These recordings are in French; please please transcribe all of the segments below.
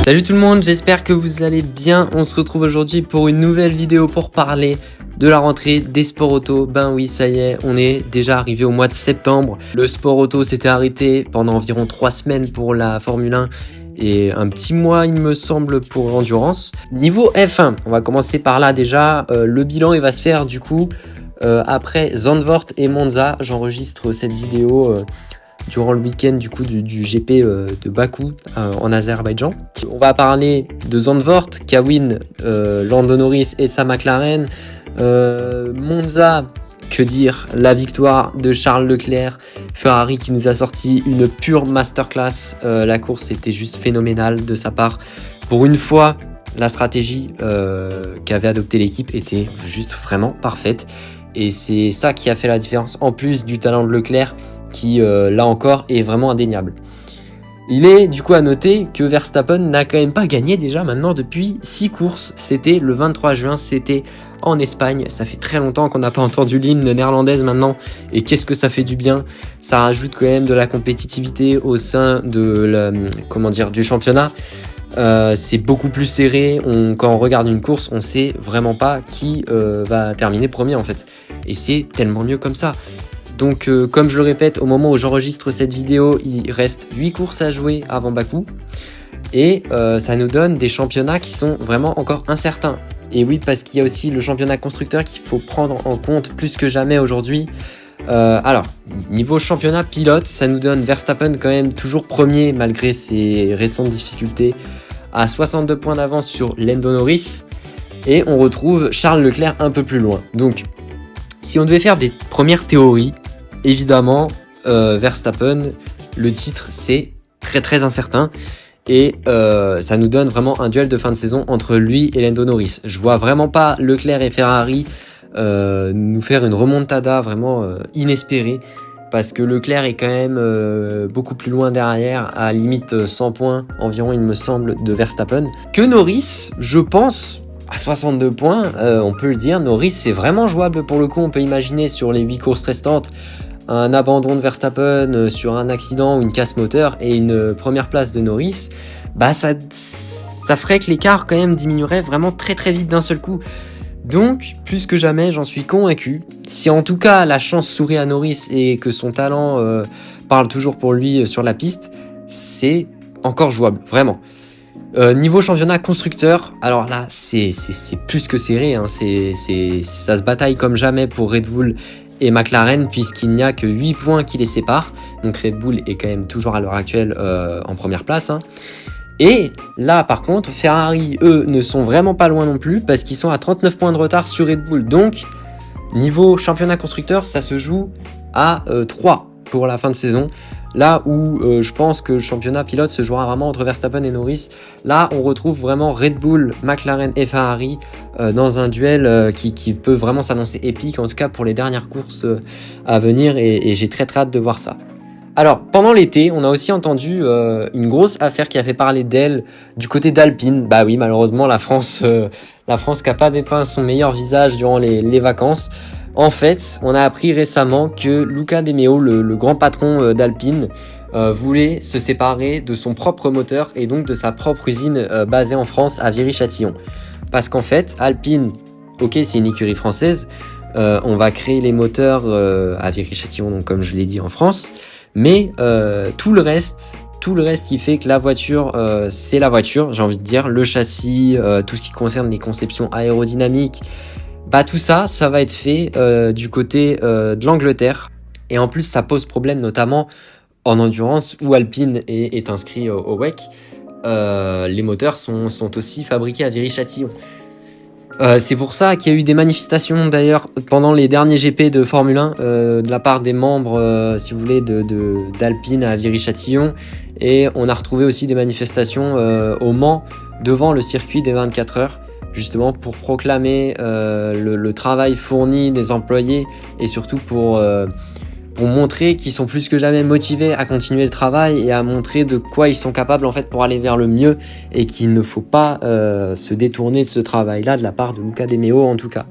Salut tout le monde, j'espère que vous allez bien. On se retrouve aujourd'hui pour une nouvelle vidéo pour parler de la rentrée des sports auto. Ben oui, ça y est, on est déjà arrivé au mois de septembre. Le sport auto s'était arrêté pendant environ 3 semaines pour la Formule 1 et un petit mois il me semble pour l'endurance. Niveau F1, on va commencer par là déjà. Le bilan il va se faire du coup après Zandvoort et Monza. J'enregistre cette vidéo durant le week-end du coup du GP de Bakou en Azerbaïdjan. On va parler de Zandvoort, Kawin, Lando Norris et sa McLaren. Monza, que dire, la victoire de Charles Leclerc, Ferrari qui nous a sorti une pure masterclass. La course était juste phénoménale de sa part. Pour une fois, la stratégie qu'avait adoptée l'équipe était juste vraiment parfaite. Et c'est ça qui a fait la différence, en plus du talent de Leclerc qui, là encore, est vraiment indéniable. Il est du coup à noter que Verstappen n'a quand même pas gagné déjà maintenant depuis 6 courses. C'était le 23 juin, c'était en Espagne. Ça fait très longtemps qu'on n'a pas entendu l'hymne néerlandaise maintenant. Et qu'est-ce que ça fait du bien. Ça rajoute quand même de la compétitivité au sein de du championnat. C'est beaucoup plus serré. Quand on regarde une course, on sait vraiment pas qui va terminer premier en fait. Et c'est tellement mieux comme ça. Donc comme je le répète, au moment où j'enregistre cette vidéo, il reste 8 courses à jouer avant Bakou. Et ça nous donne des championnats qui sont vraiment encore incertains. Et oui, parce qu'il y a aussi le championnat constructeur qu'il faut prendre en compte plus que jamais aujourd'hui. Alors, niveau championnat pilote, ça nous donne Verstappen quand même toujours premier malgré ses récentes difficultés, à 62 points d'avance sur Lando Norris. Et on retrouve Charles Leclerc un peu plus loin. Donc, si on devait faire des premières théories, évidemment, Verstappen, le titre, c'est très très incertain. Et ça nous donne vraiment un duel de fin de saison entre lui et Lando Norris. Je vois vraiment pas Leclerc et Ferrari nous faire une remontada vraiment inespérée. Parce que Leclerc est quand même beaucoup plus loin derrière, à limite 100 points environ, il me semble, de Verstappen. Que Norris, je pense, à 62 points, on peut le dire, Norris c'est vraiment jouable pour le coup. On peut imaginer sur les 8 courses restantes un abandon de Verstappen sur un accident ou une casse moteur et une première place de Norris. Bah ça ferait que l'écart quand même diminuerait vraiment très très vite d'un seul coup. Donc plus que jamais j'en suis convaincu. Si en tout cas la chance sourit à Norris et que son talent parle toujours pour lui sur la piste, c'est encore jouable, vraiment. Niveau championnat constructeur, alors là c'est plus que serré, hein. Ça se bataille comme jamais pour Red Bull et McLaren puisqu'il n'y a que 8 points qui les séparent. Donc Red Bull est quand même toujours à l'heure actuelle en première place, hein. Et là par contre Ferrari eux ne sont vraiment pas loin non plus parce qu'ils sont à 39 points de retard sur Red Bull. Donc niveau championnat constructeur ça se joue à 3 pour la fin de saison. Là où je pense que le championnat pilote se jouera vraiment entre Verstappen et Norris. Là, on retrouve vraiment Red Bull, McLaren et Ferrari dans un duel qui peut vraiment s'annoncer épique, en tout cas pour les dernières courses à venir. Et j'ai très hâte de voir ça. Alors, pendant l'été, on a aussi entendu une grosse affaire qui a fait parler d'elle du côté d'Alpine. Bah oui, malheureusement, la France qui n'a pas dépeint son meilleur visage durant les vacances. En fait, on a appris récemment que Luca De Meo, le grand patron d'Alpine, voulait se séparer de son propre moteur et donc de sa propre usine basée en France à Viry-Châtillon. Parce qu'en fait, Alpine, ok, c'est une écurie française, on va créer les moteurs à Viry-Châtillon, donc comme je l'ai dit en France, mais tout le reste qui fait que la voiture, c'est la voiture, j'ai envie de dire, le châssis, tout ce qui concerne les conceptions aérodynamiques, bah tout ça va être fait du côté de l'Angleterre. Et en plus, ça pose problème notamment en endurance où Alpine est inscrit au WEC. Les moteurs sont aussi fabriqués à Viry-Châtillon. C'est pour ça qu'il y a eu des manifestations d'ailleurs pendant les derniers GP de Formule 1 de la part des membres, si vous voulez, d'Alpine à Viry-Châtillon. Et on a retrouvé aussi des manifestations au Mans devant le circuit des 24 heures. Justement pour proclamer le travail fourni des employés et surtout pour montrer qu'ils sont plus que jamais motivés à continuer le travail et à montrer de quoi ils sont capables en fait pour aller vers le mieux et qu'il ne faut pas se détourner de ce travail-là de la part de Luca De Meo en tout cas.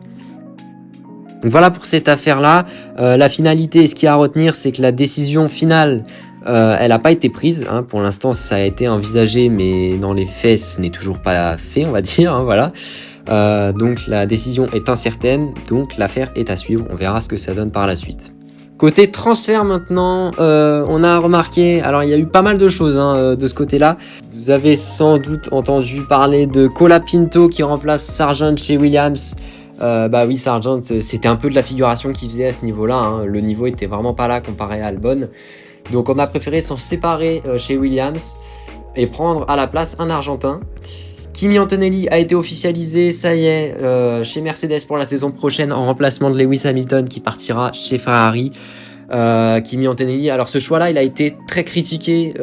Donc voilà pour cette affaire-là. La finalité, ce qu'il y a à retenir, c'est que la décision finale Elle n'a pas été prise, hein. Pour l'instant ça a été envisagé, mais dans les faits ce n'est toujours pas fait, on va dire, hein, voilà. Donc la décision est incertaine, donc l'affaire est à suivre, on verra ce que ça donne par la suite. Côté transfert maintenant, on a remarqué, alors il y a eu pas mal de choses hein, de ce côté-là. Vous avez sans doute entendu parler de Colapinto qui remplace Sargent chez Williams. Bah oui, Sargent, c'était un peu de la figuration qu'il faisait à ce niveau-là, hein. Le niveau était vraiment pas là comparé à Albon. Donc on a préféré s'en séparer chez Williams et prendre à la place un Argentin. Kimi Antonelli a été officialisé, ça y est, chez Mercedes pour la saison prochaine en remplacement de Lewis Hamilton qui partira chez Ferrari. Kimi Antonelli, alors ce choix-là, il a été très critiqué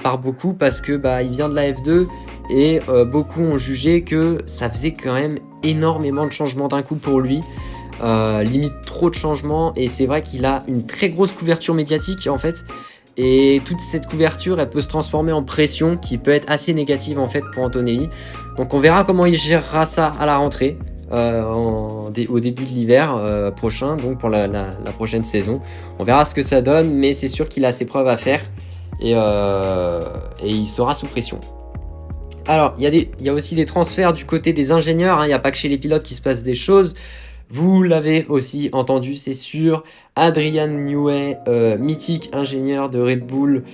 par beaucoup parce que bah, il vient de la F2 et beaucoup ont jugé que ça faisait quand même énormément de changements d'un coup pour lui. Limite trop de changements, et c'est vrai qu'il a une très grosse couverture médiatique en fait, et toute cette couverture elle peut se transformer en pression qui peut être assez négative en fait pour Antonelli. Donc on verra comment il gérera ça à la rentrée, au début de l'hiver prochain, donc pour la prochaine saison. On verra ce que ça donne, mais c'est sûr qu'il a ses preuves à faire et il sera sous pression. Alors il y a aussi des transferts du côté des ingénieurs, hein. Il n'y a pas que chez les pilotes qu'il se passe des choses. Vous l'avez aussi entendu, c'est sûr, Adrian Newey, mythique ingénieur de Red Bull,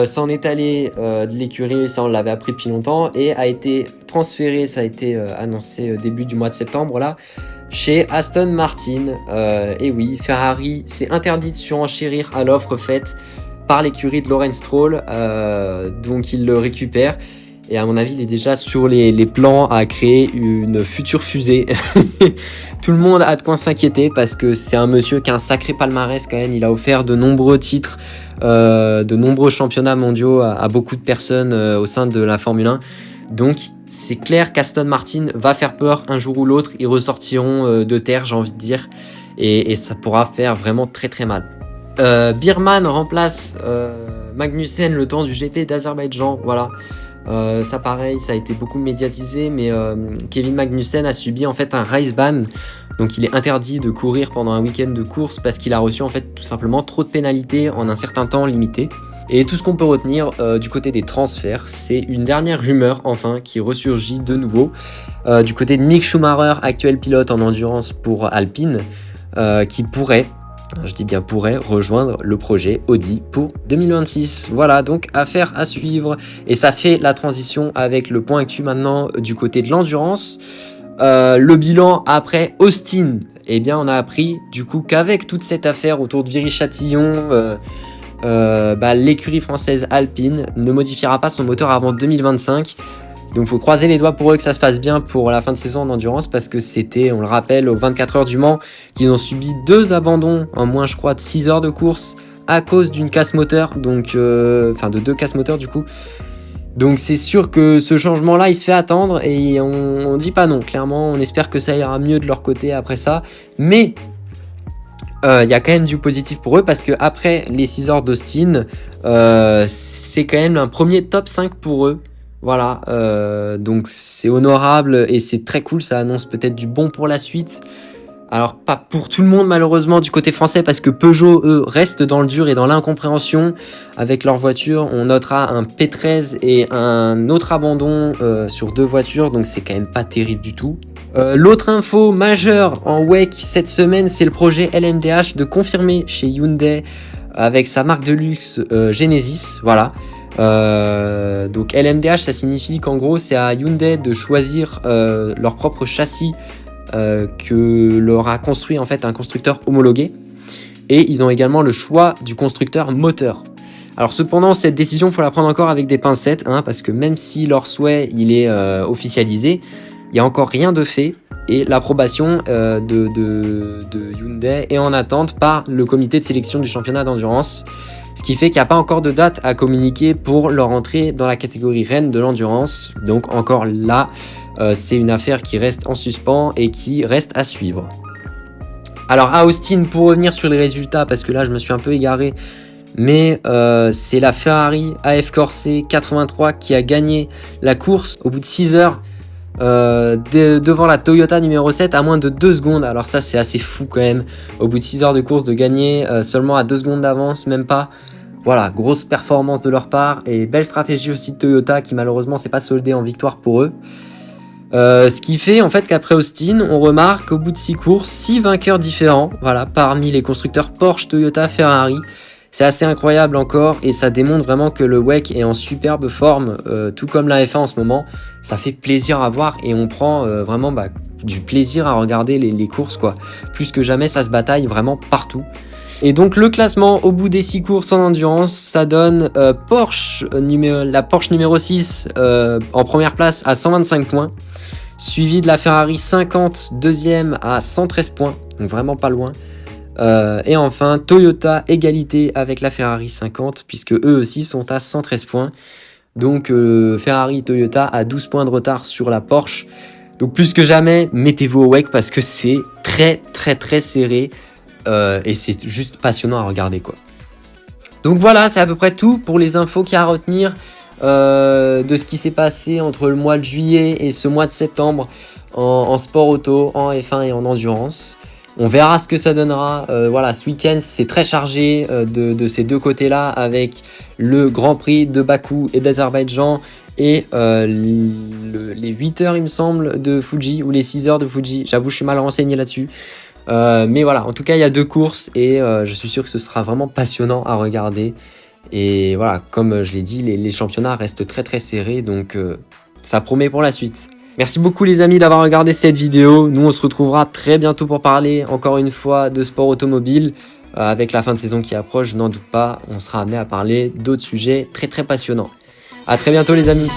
s'en est allé de l'écurie, ça on l'avait appris depuis longtemps, et a été transféré, ça a été annoncé début du mois de septembre là, chez Aston Martin. Et oui, Ferrari s'est interdit de surenchérir à l'offre faite par l'écurie de Lawrence Stroll, donc il le récupère. Et à mon avis, il est déjà sur les plans à créer une future fusée. Tout le monde a de quoi s'inquiéter parce que c'est un monsieur qui a un sacré palmarès quand même. Il a offert de nombreux titres, de nombreux championnats mondiaux à beaucoup de personnes au sein de la Formule 1. Donc c'est clair qu'Aston Martin va faire peur un jour ou l'autre. Ils ressortiront de terre, j'ai envie de dire. Et ça pourra faire vraiment très très mal. Birman remplace Magnussen le temps du GP d'Azerbaïdjan. Voilà. Ça pareil, ça a été beaucoup médiatisé, mais Kevin Magnussen a subi en fait un race ban, donc il est interdit de courir pendant un week-end de course parce qu'il a reçu en fait tout simplement trop de pénalités en un certain temps limité. Et tout ce qu'on peut retenir du côté des transferts, c'est une dernière rumeur enfin qui ressurgit de nouveau du côté de Mick Schumacher, actuel pilote en endurance pour Alpine, qui pourrait, je dis bien pourrait, rejoindre le projet Audi pour 2026. Voilà, donc affaire à suivre. Et ça fait la transition avec le point actu maintenant du côté de l'endurance. Le bilan après Austin. Eh bien, on a appris du coup qu'avec toute cette affaire autour de Viry-Châtillon, l'écurie française Alpine ne modifiera pas son moteur avant 2025. Donc faut croiser les doigts pour eux que ça se passe bien pour la fin de saison en endurance, parce que c'était, on le rappelle, aux 24 heures du Mans qu'ils ont subi 2 abandons en moins je crois de 6 heures de course à cause d'une casse moteur, donc de 2 casses moteurs du coup. Donc c'est sûr que ce changement là il se fait attendre et on dit pas non, clairement on espère que ça ira mieux de leur côté après ça, mais il y a quand même du positif pour eux parce que après les 6 heures d'Austin, c'est quand même un premier top 5 pour eux. Voilà, donc c'est honorable et c'est très cool, ça annonce peut-être du bon pour la suite. Alors pas pour tout le monde malheureusement du côté français, parce que Peugeot eux restent dans le dur et dans l'incompréhension avec leur voiture. On notera un P13 et un autre abandon sur 2 voitures, donc c'est quand même pas terrible du tout. L'autre info majeure en WEC cette semaine, c'est le projet LMDH de confirmer chez Hyundai avec sa marque de luxe Genesis, voilà. Donc LMDH ça signifie qu'en gros c'est à Hyundai de choisir leur propre châssis que leur a construit en fait un constructeur homologué, et ils ont également le choix du constructeur moteur. Alors cependant cette décision faut la prendre encore avec des pincettes, hein, parce que même si leur souhait il est officialisé, il n'y a encore rien de fait et l'approbation de Hyundai est en attente par le comité de sélection du championnat d'endurance. Ce qui fait qu'il n'y a pas encore de date à communiquer pour leur entrée dans la catégorie reine de l'endurance. Donc encore là, c'est une affaire qui reste en suspens et qui reste à suivre. Alors à Austin, pour revenir sur les résultats, parce que là je me suis un peu égaré, mais c'est la Ferrari AF Corse 83 qui a gagné la course au bout de 6 heures devant la Toyota numéro 7 à moins de 2 secondes. Alors ça c'est assez fou quand même, au bout de 6 heures de course de gagner seulement à 2 secondes d'avance, même pas. Voilà, grosse performance de leur part et belle stratégie aussi de Toyota qui malheureusement s'est pas soldée en victoire pour eux. Ce qui fait en fait qu'après Austin, on remarque au bout de 6 courses, 6 vainqueurs différents, voilà, parmi les constructeurs Porsche, Toyota, Ferrari. C'est assez incroyable encore et ça démontre vraiment que le WEC est en superbe forme, tout comme la F1 en ce moment. Ça fait plaisir à voir et on prend vraiment du plaisir à regarder les courses, quoi. Plus que jamais, ça se bataille vraiment partout. Et donc le classement au bout des 6 courses en endurance, ça donne la Porsche numéro 6 en première place à 125 points, suivi de la Ferrari 50 deuxième à 113 points, donc vraiment pas loin. Et enfin Toyota égalité avec la Ferrari 50 puisque eux aussi sont à 113 points. Donc Ferrari Toyota à 12 points de retard sur la Porsche. Donc plus que jamais, mettez-vous au WEC parce que c'est très serré. Et c'est juste passionnant à regarder, quoi. Donc voilà, c'est à peu près tout pour les infos qu'il y a à retenir de ce qui s'est passé entre le mois de juillet et ce mois de septembre en sport auto, en F1 et en endurance. On verra ce que ça donnera. Voilà, ce week-end c'est très chargé de ces deux côtés-là avec le Grand Prix de Bakou et d'Azerbaïdjan et les 8 heures il me semble de Fuji ou les 6 heures de Fuji. J'avoue je suis mal renseigné là-dessus. Mais voilà, en tout cas il y a 2 courses et je suis sûr que ce sera vraiment passionnant à regarder. Et voilà, comme je l'ai dit, les championnats restent très serrés, donc ça promet pour la suite. Merci beaucoup les amis d'avoir regardé cette vidéo. Nous on se retrouvera très bientôt pour parler encore une fois de sport automobile. Avec la fin de saison qui approche, je n'en doute pas, on sera amené à parler d'autres sujets très passionnants. A très bientôt les amis.